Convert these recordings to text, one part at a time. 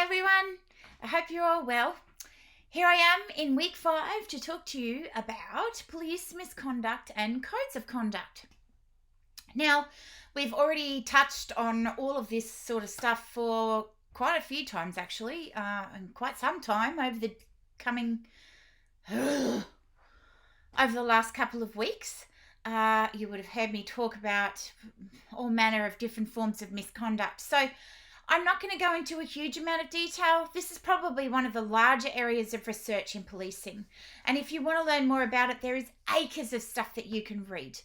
everyone. I hope you're all well. Here I am in week 5 to talk to you about police misconduct and codes of conduct. Now, we've already touched on all of this sort of stuff for quite a few times actually, and quite some time over the last couple of weeks. You would have heard me talk about all manner of different forms of misconduct. So I'm not going to go into a huge amount of detail. This is probably one of the larger areas of research in policing. And if you want to learn more about it, there is acres of stuff that you can read.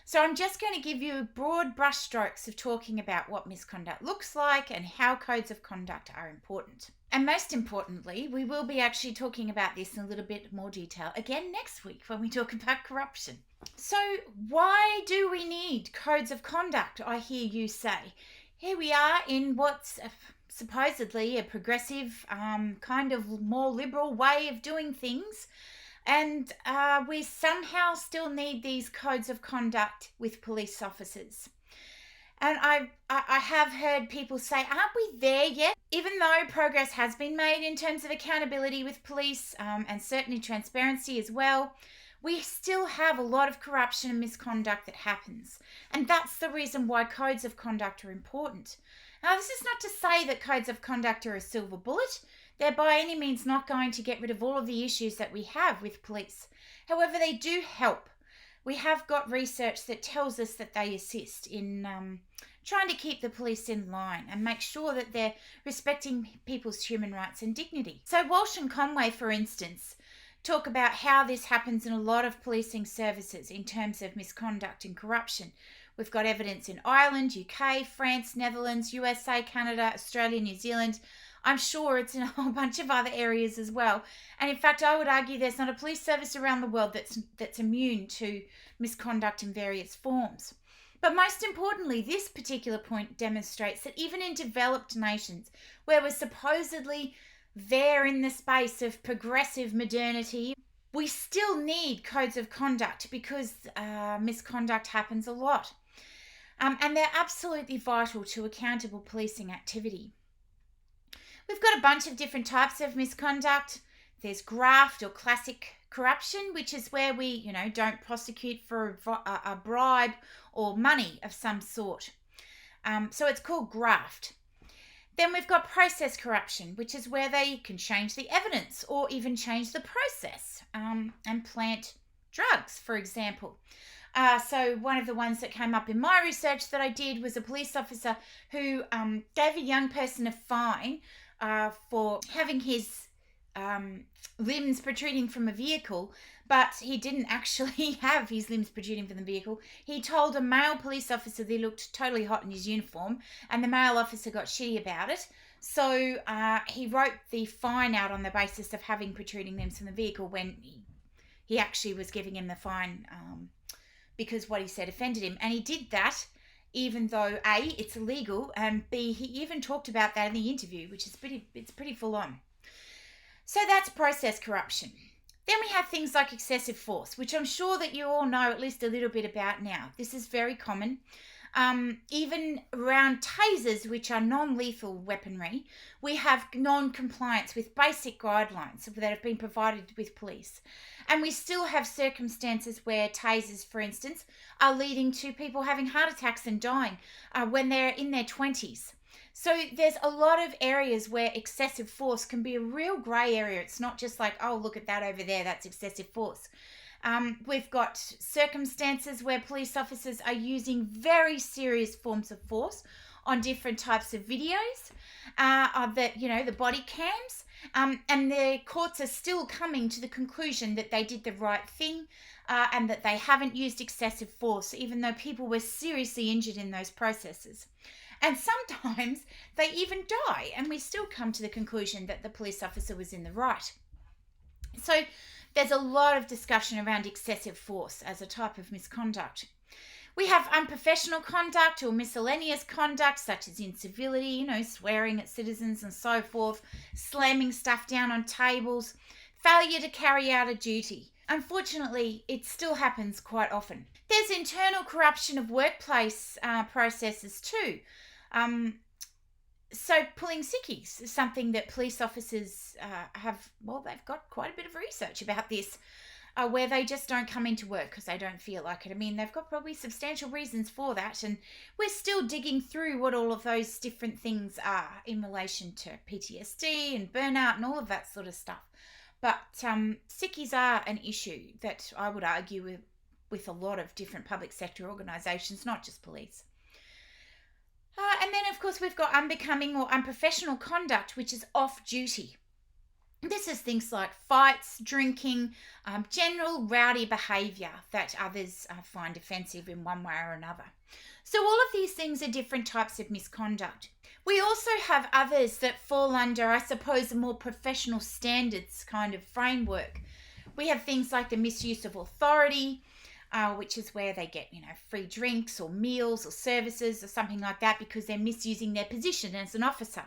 So I'm just going to give you broad brushstrokes of talking about what misconduct looks like and how codes of conduct are important. And most importantly, we will be actually talking about this in a little bit more detail again next week when we talk about corruption. So why do we need codes of conduct, I hear you say? Here we are in what's supposedly a progressive, kind of more liberal way of doing things. And we somehow still need these codes of conduct with police officers. And I have heard people say, aren't we there yet? Even though progress has been made in terms of accountability with police and certainly transparency as well, we still have a lot of corruption and misconduct that happens. And that's the reason why codes of conduct are important. Now, this is not to say that codes of conduct are a silver bullet. They're by any means not going to get rid of all of the issues that we have with police. However, they do help. We have got research that tells us that they assist in trying to keep the police in line and make sure that they're respecting people's human rights and dignity. So Walsh and Conway, for instance, talk about how this happens in a lot of policing services in terms of misconduct and corruption. We've got evidence in Ireland, UK, France, Netherlands, USA, Canada, Australia, New Zealand. I'm sure it's in a whole bunch of other areas as well. And in fact, I would argue there's not a police service around the world that's immune to misconduct in various forms. But most importantly, this particular point demonstrates that even in developed nations, where we're supposedly there in the space of progressive modernity, we still need codes of conduct because misconduct happens a lot. And they're absolutely vital to accountable policing activity. We've got a bunch of different types of misconduct. There's graft or classic corruption, which is where we, don't prosecute for a bribe or money of some sort. So it's called graft. Then we've got process corruption, which is where they can change the evidence or even change the process and plant drugs, for example. So one of the ones that came up in my research that I did was a police officer who gave a young person a fine for having his limbs protruding from a vehicle, but he didn't actually have his limbs protruding from the vehicle. He told a male police officer that he looked totally hot in his uniform, and the male officer got shitty about it. So he wrote the fine out on the basis of having protruding limbs from the vehicle when he actually was giving him the fine because what he said offended him. And he did that even though A, it's illegal, and B, he even talked about that in the interview, which is pretty full on. So that's process corruption. Then we have things like excessive force, which I'm sure that you all know at least a little bit about now. This is very common. Even around tasers, which are non-lethal weaponry, we have non-compliance with basic guidelines that have been provided with police. And we still have circumstances where tasers, for instance, are leading to people having heart attacks and dying when they're in their 20s. So there's a lot of areas where excessive force can be a real grey area. It's not just like, oh, look at that over there, that's excessive force. We've got circumstances where police officers are using very serious forms of force on different types of videos, the body cams, and the courts are still coming to the conclusion that they did the right thing and that they haven't used excessive force, even though people were seriously injured in those processes. And sometimes they even die, and we still come to the conclusion that the police officer was in the right. So there's a lot of discussion around excessive force as a type of misconduct. We have unprofessional conduct or miscellaneous conduct, such as incivility, swearing at citizens and so forth, slamming stuff down on tables, failure to carry out a duty. Unfortunately, it still happens quite often. There's internal corruption of workplace processes too. So pulling sickies is something that police officers they've got quite a bit of research about this, where they just don't come into work because they don't feel like it. I mean, they've got probably substantial reasons for that, and we're still digging through what all of those different things are in relation to PTSD and burnout and all of that sort of stuff. But sickies are an issue that I would argue with a lot of different public sector organisations, not just police. And then, of course, we've got unbecoming or unprofessional conduct, which is off duty. This is things like fights, drinking, general rowdy behaviour that others find offensive in one way or another. So all of these things are different types of misconduct. We also have others that fall under, I suppose, a more professional standards kind of framework. We have things like the misuse of authority, which is where they get, free drinks or meals or services or something like that because they're misusing their position as an officer.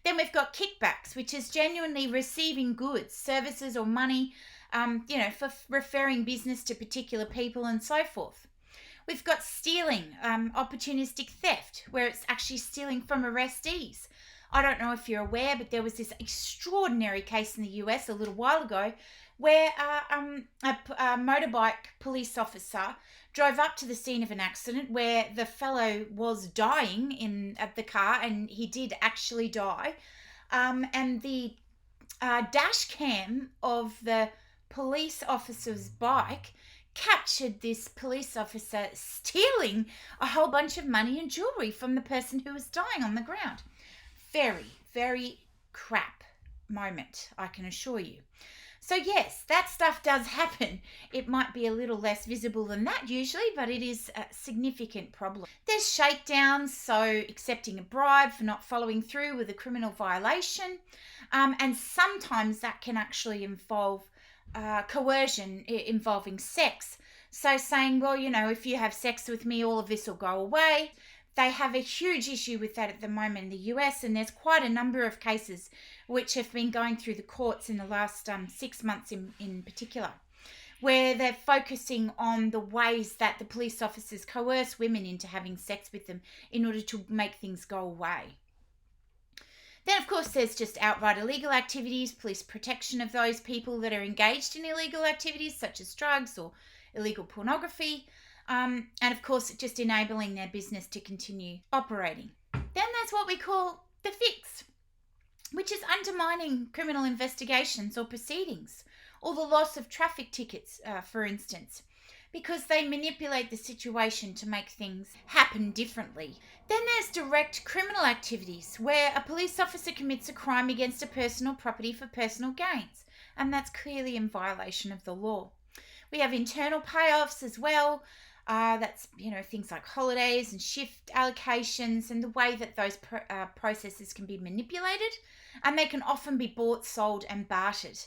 Then we've got kickbacks, which is genuinely receiving goods, services or money, for referring business to particular people and so forth. We've got stealing, opportunistic theft, where it's actually stealing from arrestees. I don't know if you're aware, but there was this extraordinary case in the US a little while ago where a motorbike police officer drove up to the scene of an accident where the fellow was dying at the car, and he did actually die. And the dash cam of the police officer's bike captured this police officer stealing a whole bunch of money and jewellery from the person who was dying on the ground. Very, very crap moment, I can assure you. So yes, that stuff does happen. It might be a little less visible than that usually, but it is a significant problem. There's shakedowns, so accepting a bribe for not following through with a criminal violation, and sometimes that can actually involve coercion involving sex. So saying, well, if you have sex with me, all of this will go away. They have a huge issue with that at the moment in the US, and there's quite a number of cases which have been going through the courts in the last 6 months in particular, where they're focusing on the ways that the police officers coerce women into having sex with them in order to make things go away. Then, of course, there's just outright illegal activities, police protection of those people that are engaged in illegal activities such as drugs or illegal pornography, and, of course, just enabling their business to continue operating. Then there's what we call the fix, which is undermining criminal investigations or proceedings, or the loss of traffic tickets, for instance, because they manipulate the situation to make things happen differently. Then there's direct criminal activities, where a police officer commits a crime against a person or property for personal gains, and that's clearly in violation of the law. We have internal payoffs as well. That's, things like holidays and shift allocations and the way that those processes can be manipulated, and they can often be bought, sold and bartered.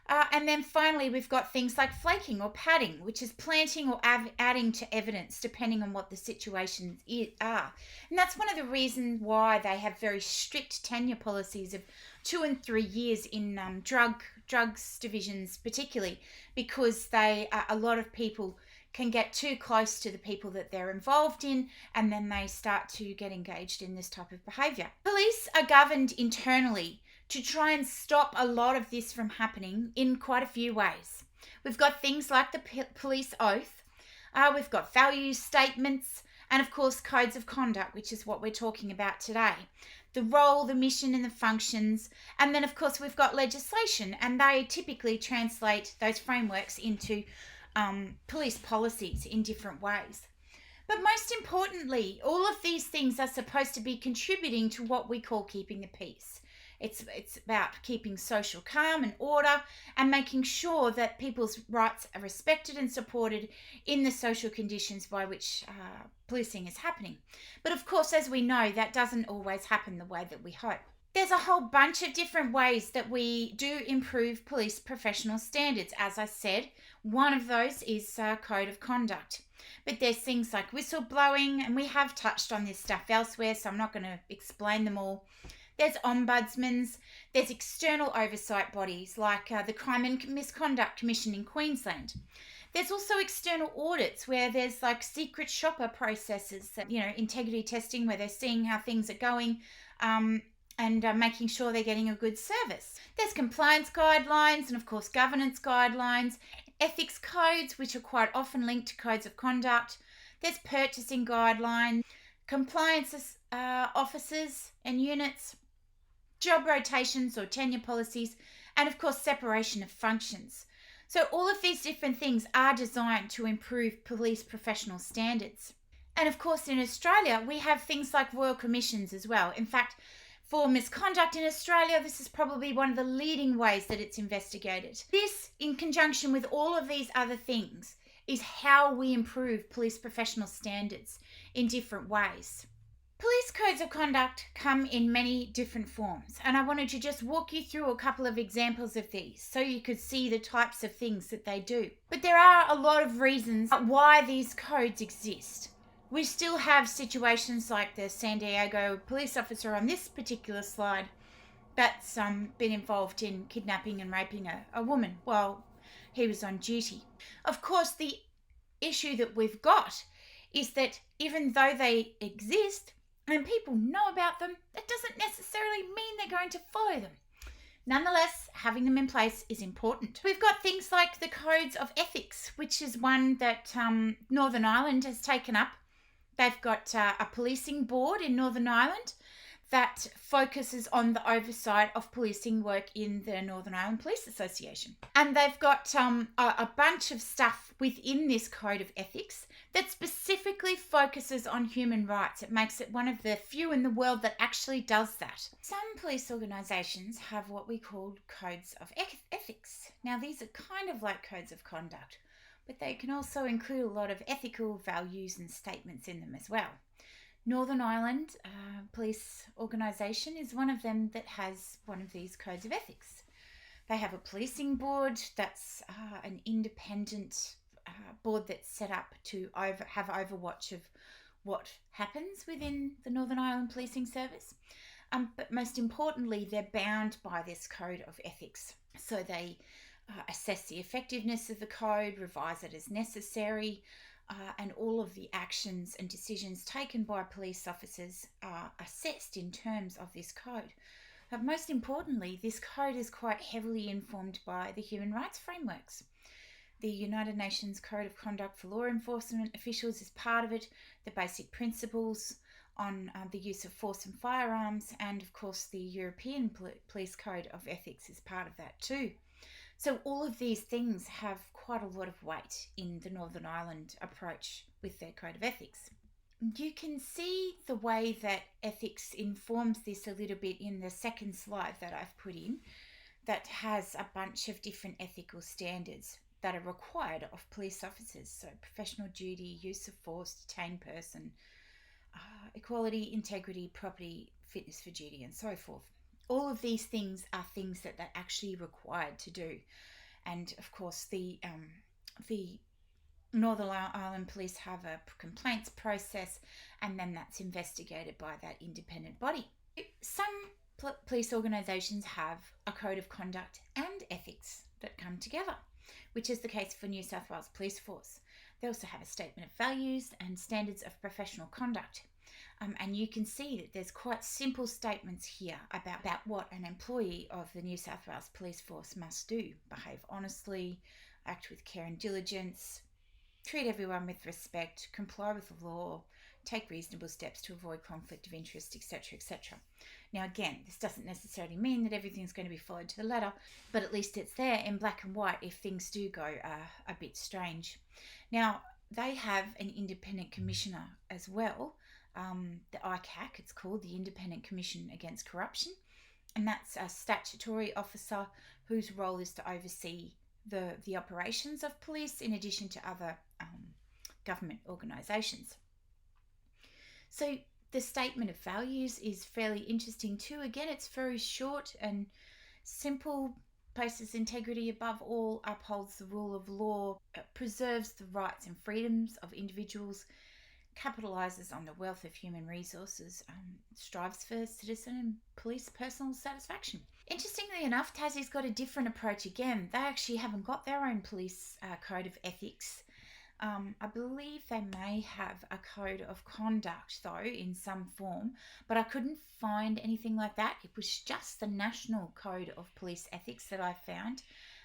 And then finally, we've got things like flaking or padding, which is planting or adding to evidence depending on what the situations are. And that's one of the reasons why they have very strict tenure policies of 2 and 3 years in drugs divisions particularly, because a lot of people can get too close to the people that they're involved in, and then they start to get engaged in this type of behaviour. Police are governed internally to try and stop a lot of this from happening in quite a few ways. We've got things like the police oath, we've got values statements, and of course codes of conduct, which is what we're talking about today. The role, the mission and the functions, and then of course we've got legislation, and they typically translate those frameworks into police policies in different ways. But most importantly, all of these things are supposed to be contributing to what we call keeping the peace. It's about keeping social calm and order and making sure that people's rights are respected and supported in the social conditions by which policing is happening. But of course, as we know, that doesn't always happen the way that we hope. There's a whole bunch of different ways that we do improve police professional standards. As I said, one of those is code of conduct. But there's things like whistleblowing, and we have touched on this stuff elsewhere, so I'm not going to explain them all. There's ombudsmans, there's external oversight bodies like the Crime and Misconduct Commission in Queensland. There's also external audits where there's like secret shopper processes, that, integrity testing, where they're seeing how things are going and making sure they're getting a good service. There's compliance guidelines and, of course, governance guidelines, ethics codes, which are quite often linked to codes of conduct. There's purchasing guidelines, compliance officers and units, job rotations or tenure policies, and, of course, separation of functions. So all of these different things are designed to improve police professional standards. And of course, in Australia, we have things like royal commissions as well. In fact, for misconduct in Australia, this is probably one of the leading ways that it's investigated. This, in conjunction with all of these other things, is how we improve police professional standards in different ways. Police codes of conduct come in many different forms, and I wanted to just walk you through a couple of examples of these so you could see the types of things that they do. But there are a lot of reasons why these codes exist. We still have situations like the San Diego police officer on this particular slide that's been involved in kidnapping and raping a woman while he was on duty. Of course, the issue that we've got is that even though they exist and people know about them, that doesn't necessarily mean they're going to follow them. Nonetheless, having them in place is important. We've got things like the codes of ethics, which is one that Northern Ireland has taken up. They've got a policing board in Northern Ireland that focuses on the oversight of policing work in the Northern Ireland Police Association. And they've got a bunch of stuff within this code of ethics that specifically focuses on human rights. It makes it one of the few in the world that actually does that. Some police organisations have what we call codes of ethics. Now, these are kind of like codes of conduct, but they can also include a lot of ethical values and statements in them as well. Northern Ireland Police Organisation is one of them that has one of these codes of ethics. They have a policing board that's an independent board that's set up to have overwatch of what happens within the Northern Ireland Policing Service. But most importantly, they're bound by this code of ethics. So they assess the effectiveness of the code, revise it as necessary, and all of the actions and decisions taken by police officers are assessed in terms of this code. But most importantly, this code is quite heavily informed by the human rights frameworks. The United Nations Code of Conduct for Law Enforcement Officials is part of it, the basic principles on the use of force and firearms, and of course the European Police Code of Ethics is part of that too. So all of these things have quite a lot of weight in the Northern Ireland approach with their code of ethics. You can see the way that ethics informs this a little bit in the second slide that I've put in, that has a bunch of different ethical standards that are required of police officers. So professional duty, use of force, detained person, equality, integrity, property, fitness for duty, and so forth. All of these things are things that they're actually required to do. And of course, the Northern Ireland Police have a complaints process, and then that's investigated by that independent body. Some police organisations have a code of conduct and ethics that come together, which is the case for New South Wales Police Force. They also have a statement of values and standards of professional conduct. And you can see that there's quite simple statements here about what an employee of the New South Wales Police Force must do. Behave honestly, act with care and diligence, treat everyone with respect, comply with the law, take reasonable steps to avoid conflict of interest, etc., etc. Now, again, this doesn't necessarily mean that everything's going to be followed to the letter, but at least it's there in black and white if things do go a bit strange. Now, they have an independent commissioner as well, the ICAC, it's called, the Independent Commission Against Corruption, and that's a statutory officer whose role is to oversee the operations of police in addition to other government organisations. So the statement of values is fairly interesting too. Again, it's very short and simple. Places integrity above all, upholds the rule of law, preserves the rights and freedoms of individuals, capitalises on the wealth of human resources, strives for citizen and police personal satisfaction. Interestingly enough, Tassie's got a different approach again. They actually haven't got their own police code of ethics. I believe they may have a code of conduct, though, in some form, but I couldn't find anything like that. It was just the National Code of Police Ethics that I found,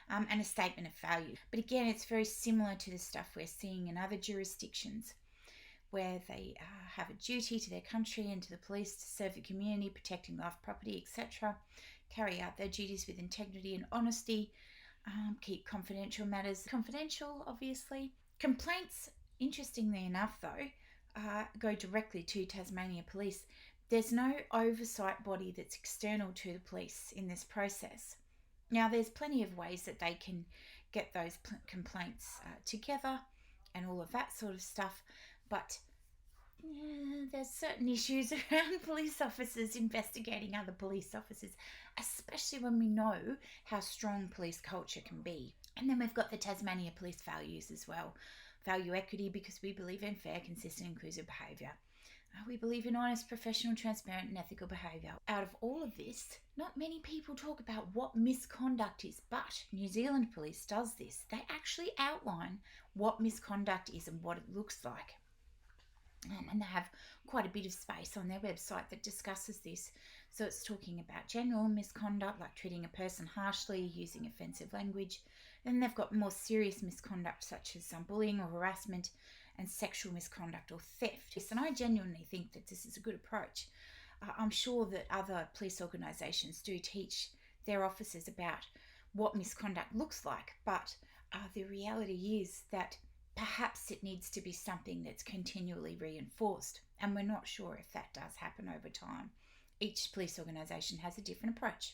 and a statement of value. But again, it's very similar to the stuff we're seeing in other jurisdictions, where they have a duty to their country and to the police to serve the community, protecting life, property, etc., carry out their duties with integrity and honesty, keep confidential matters confidential, obviously. Complaints, interestingly enough, though, go directly to Tasmania Police. There's no oversight body that's external to the police in this process. Now, there's plenty of ways that they can get those complaints together and all of that sort of stuff, but there's certain issues around police officers investigating other police officers, especially when we know how strong police culture can be. And then we've got the Tasmania Police values as well. Value equity because we believe in fair, consistent, inclusive behaviour. We believe in honest, professional, transparent, and ethical behaviour. Out of all of this, not many people talk about what misconduct is, but New Zealand Police does this. They actually outline what misconduct is and what it looks like. And they have quite a bit of space on their website that discusses this. So it's talking about general misconduct, like treating a person harshly, using offensive language. Then they've got more serious misconduct, such as bullying or harassment, and sexual misconduct or theft. And I genuinely think that this is a good approach. I'm sure that other police organisations do teach their officers about what misconduct looks like, but the reality is that perhaps it needs to be something that's continually reinforced, and we're not sure if that does happen over time. Each police organisation has a different approach.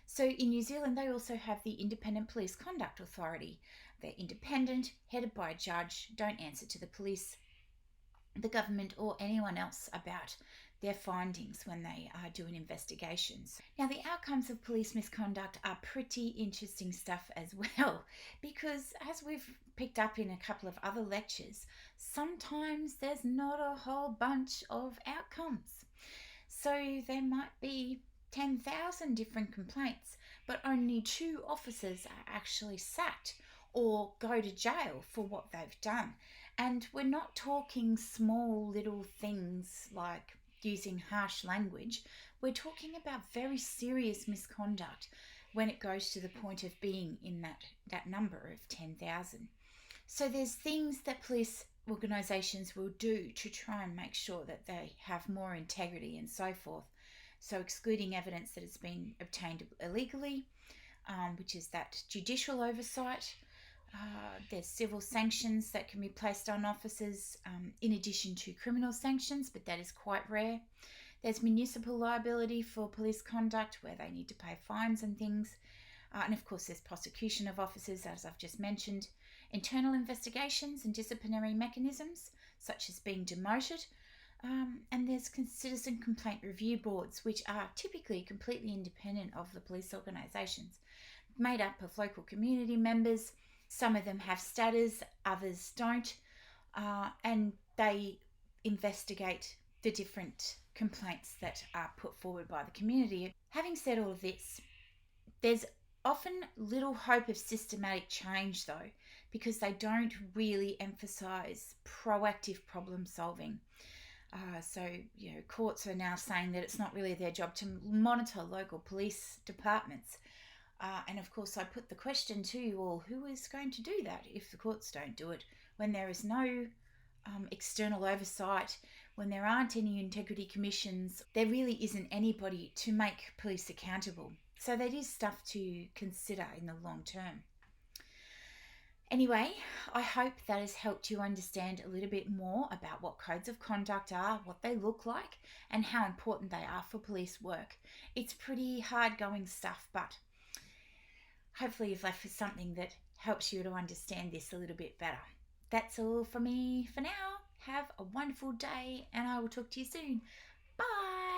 So in New Zealand, they also have the Independent Police Conduct Authority. They're independent, headed by a judge, don't answer to the police, the government, or anyone else about their findings when they are doing investigations. Now, the outcomes of police misconduct are pretty interesting stuff as well, because as we've picked up in a couple of other lectures, sometimes there's not a whole bunch of outcomes. So there might be 10,000 different complaints, but only 2 officers are actually sacked or go to jail for what they've done. And we're not talking small little things like using harsh language. We're talking about very serious misconduct when it goes to the point of being in that number of 10,000. So there's things that police organisations will do to try and make sure that they have more integrity and so forth. So excluding evidence that has been obtained illegally, which is that judicial oversight. There's civil sanctions that can be placed on officers in addition to criminal sanctions, but that is quite rare. There's municipal liability for police conduct where they need to pay fines and things. And of course, there's prosecution of officers, as I've just mentioned. Internal investigations and disciplinary mechanisms, such as being demoted. And there's citizen complaint review boards, which are typically completely independent of the police organisations, made up of local community members. Some of them have status, others don't, and they investigate the different complaints that are put forward by the community. Having said all of this, there's often little hope of systematic change, though, because they don't really emphasise proactive problem solving. So, courts are now saying that it's not really their job to monitor local police departments. And of course, I put the question to you all, who is going to do that if the courts don't do it? When there is no external oversight, when there aren't any integrity commissions, there really isn't anybody to make police accountable. So that is stuff to consider in the long term. Anyway, I hope that has helped you understand a little bit more about what codes of conduct are, what they look like, and how important they are for police work. It's pretty hard-going stuff, but hopefully you've left with something that helps you to understand this a little bit better. That's all from me for now. Have a wonderful day, and I will talk to you soon. Bye!